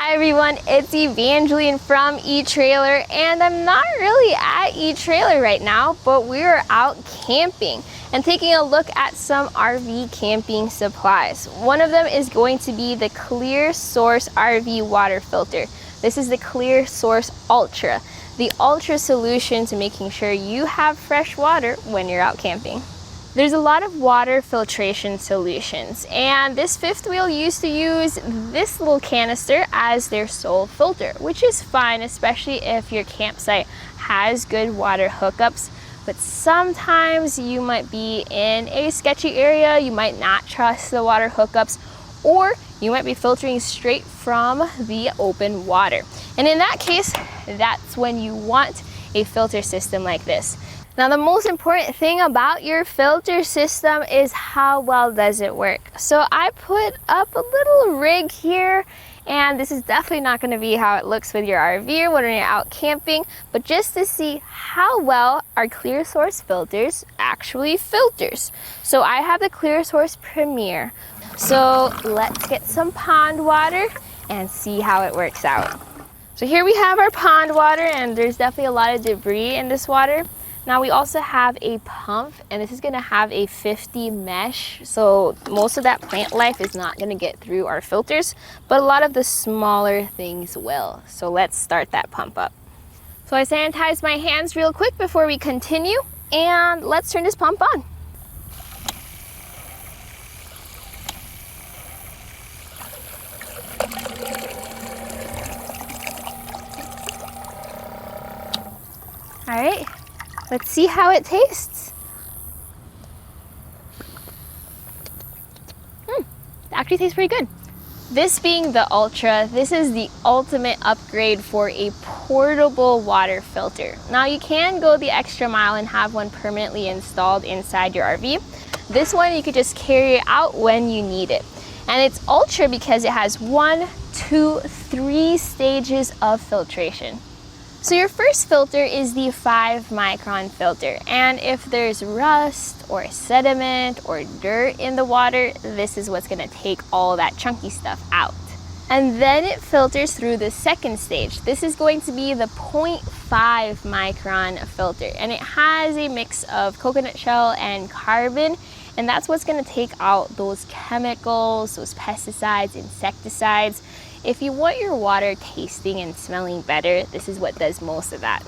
Hi everyone, it's Evangeline from eTrailer, and I'm not really at eTrailer right now, but we're out camping and taking a look at some RV camping supplies. One of them is going to be the Clearsource RV Water Filter. This is the Clearsource Ultra, the ultra solution to making sure you have fresh water when you're out camping. There's a lot of water filtration solutions, and this fifth wheel used to use this little canister as their sole filter, which is fine, especially if your campsite has good water hookups. But sometimes you might be in a sketchy area, you might not trust the water hookups, or you might be filtering straight from the open water. And in that case, that's when you want a filter system like this. Now, the most important thing about your filter system is how well does it work. So I put up a little rig here, and this is definitely not going to be how it looks with your RV or when you're out camping, but just to see how well our Clearsource filters actually filters. So I have the Clearsource Premier. So let's get some pond water and see how it works out. So here we have our pond water, and there's definitely a lot of debris in this water. Now we also have a pump, and this is gonna have a 50 mesh, so most of that plant life is not gonna get through our filters, but a lot of the smaller things will. So let's start that pump up. So I sanitized my hands real quick before we continue, and let's turn this pump on. All right. Let's see how it tastes. It actually tastes pretty good. This being the Ultra, this is the ultimate upgrade for a portable water filter. Now you can go the extra mile and have one permanently installed inside your RV. This one you could just carry it out when you need it. And it's Ultra because it has 1, 2, 3 stages of filtration. So your first filter is the 5 micron filter, and if there's rust or sediment or dirt in the water, this is what's gonna take all that chunky stuff out. And then it filters through the second stage. This is going to be the 0.5 micron filter, and it has a mix of coconut shell and carbon, and that's what's gonna take out those chemicals, those pesticides, insecticides. If you want your water tasting and smelling better, this is what does most of that.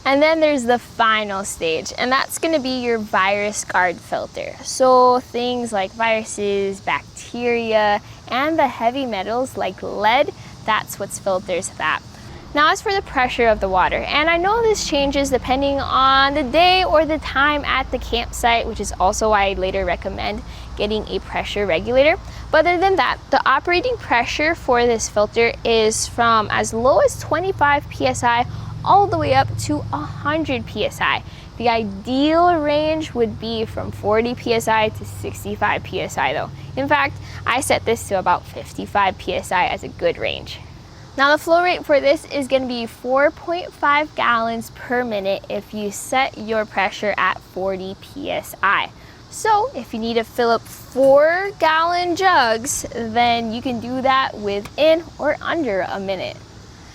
And then there's the final stage, and that's gonna be your VirusGuard filter. So things like viruses, bacteria, and the heavy metals like lead, that's what filters that. Now as for the pressure of the water, and I know this changes depending on the day or the time at the campsite, which is also why I later recommend getting a pressure regulator. But other than that, the operating pressure for this filter is from as low as 25 psi all the way up to 100 psi. The ideal range would be from 40 psi to 65 psi though. In fact, I set this to about 55 psi as a good range. Now the flow rate for this is going to be 4.5 gallons per minute if you set your pressure at 40 psi. So if you need to fill up 4-gallon jugs, then you can do that within or under a minute.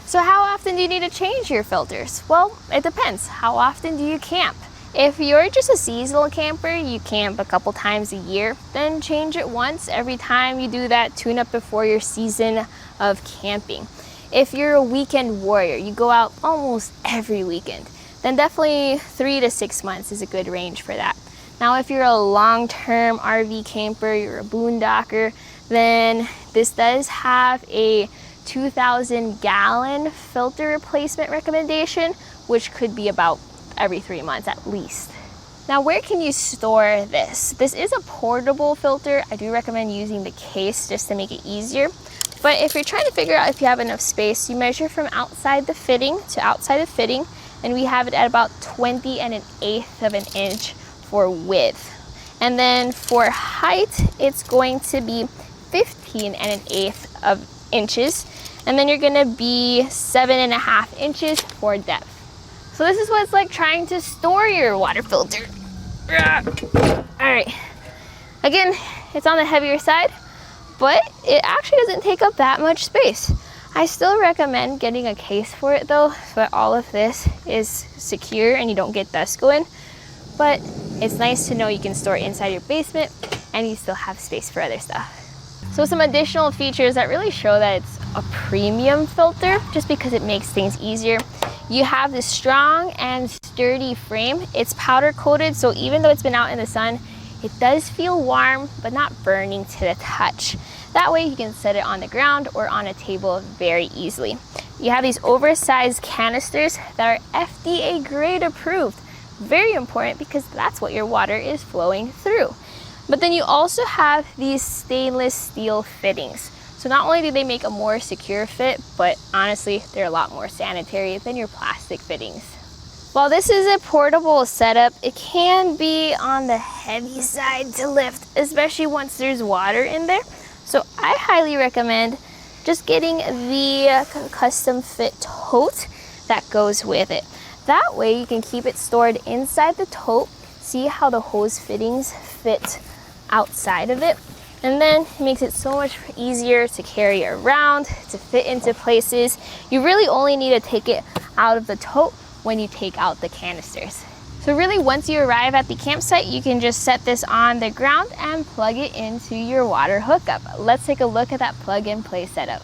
So how often do you need to change your filters? Well, it depends. How often do you camp? If you're just a seasonal camper, you camp a couple times a year, then change it once every time you do that tune up before your season of camping. If you're a weekend warrior, you go out almost every weekend, then definitely 3 to 6 months is a good range for that. Now, if you're a long-term RV camper, you're a boondocker, then this does have a 2,000-gallon filter replacement recommendation, which could be about every 3 months at least. Now, where can you store this? This is a portable filter. I do recommend using the case just to make it easier. But if you're trying to figure out if you have enough space, you measure from outside the fitting to outside the fitting, and we have it at about 20 1/8 of an inch for width. And then for height, it's going to be 15 1/8 of inches, and then you're gonna be 7.5 inches for depth. So this is what it's like trying to store your water filter. All right, again, it's on the heavier side, but it actually doesn't take up that much space. I still recommend getting a case for it though, so that all of this is secure and you don't get dust going. But it's nice to know you can store it inside your basement and you still have space for other stuff. So some additional features that really show that it's a premium filter, just because it makes things easier. You have this strong and sturdy frame. It's powder coated, so even though it's been out in the sun, it does feel warm, but not burning to the touch. That way you can set it on the ground or on a table very easily. You have these oversized canisters that are FDA grade approved. Very important because that's what your water is flowing through. But then you also have these stainless steel fittings. So not only do they make a more secure fit, but honestly, they're a lot more sanitary than your plastic fittings. While this is a portable setup, it can be on the heavy side to lift, especially once there's water in there. So I highly recommend just getting the custom fit tote that goes with it. That way you can keep it stored inside the tote, see how the hose fittings fit outside of it, and then it makes it so much easier to carry around, to fit into places. You really only need to take it out of the tote when you take out the canisters. So really, once you arrive at the campsite, you can just set this on the ground and plug it into your water hookup. Let's take a look at that plug and play setup.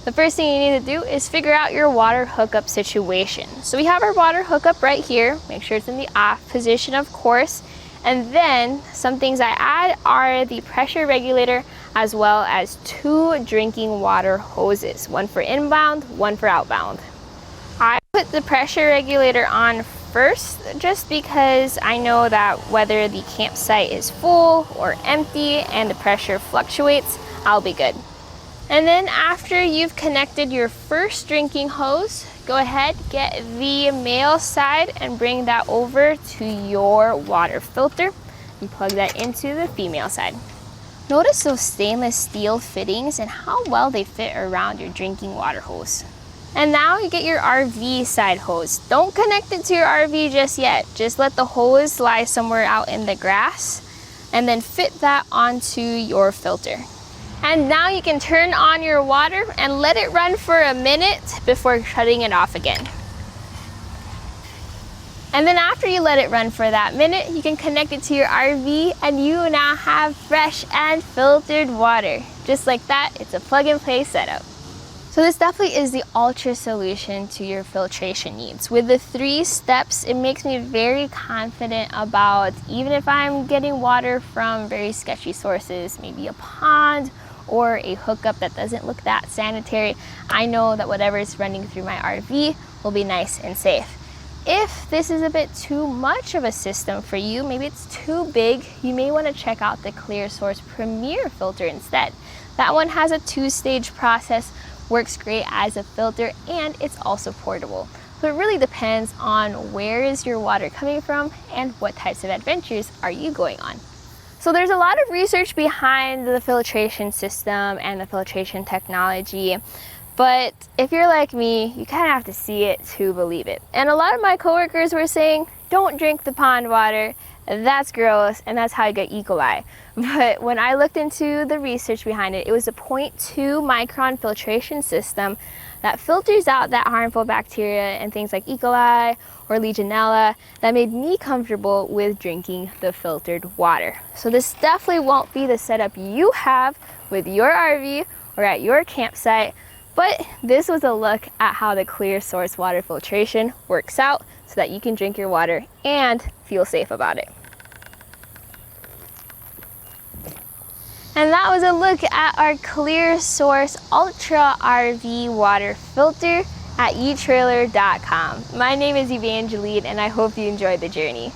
The first thing you need to do is figure out your water hookup situation. So we have our water hookup right here. Make sure it's in the off position, of course. And then some things I add are the pressure regulator, as well as 2 drinking water hoses, one for inbound, one for outbound. I put the pressure regulator on first, just because I know that whether the campsite is full or empty and the pressure fluctuates, I'll be good. And then after you've connected your first drinking hose, go ahead, get the male side and bring that over to your water filter and plug that into the female side. Notice those stainless steel fittings and how well they fit around your drinking water hose. And now you get your RV side hose. Don't connect it to your RV just yet. Just let the hose lie somewhere out in the grass and then fit that onto your filter. And now you can turn on your water and let it run for a minute before shutting it off again. And then after you let it run for that minute, you can connect it to your RV and you now have fresh and filtered water. Just like that, it's a plug and play setup. So this definitely is the Ultra solution to your filtration needs. With the 3 steps, it makes me very confident about, even if I'm getting water from very sketchy sources, maybe a pond or a hookup that doesn't look that sanitary, I know that whatever is running through my RV will be nice and safe. If this is a bit too much of a system for you, maybe it's too big, you may want to check out the Clearsource Premier filter instead. That one has a 2-stage process, works great as a filter, and it's also portable. So it really depends on where is your water coming from and what types of adventures are you going on. So there's a lot of research behind the filtration system and the filtration technology, but if you're like me, you kind of have to see it to believe it. And a lot of my coworkers were saying, don't drink the pond water, that's gross, and that's how you get E. coli. But when I looked into the research behind it, it was a 0.2 micron filtration system that filters out that harmful bacteria and things like E. coli or Legionella that made me comfortable with drinking the filtered water. So this definitely won't be the setup you have with your RV or at your campsite, but this was a look at how the Clearsource water filtration works out so that you can drink your water and feel safe about it. And that was a look at our Clearsource Ultra RV Water Filter at etrailer.com. My name is Evangeline and I hope you enjoyed the journey.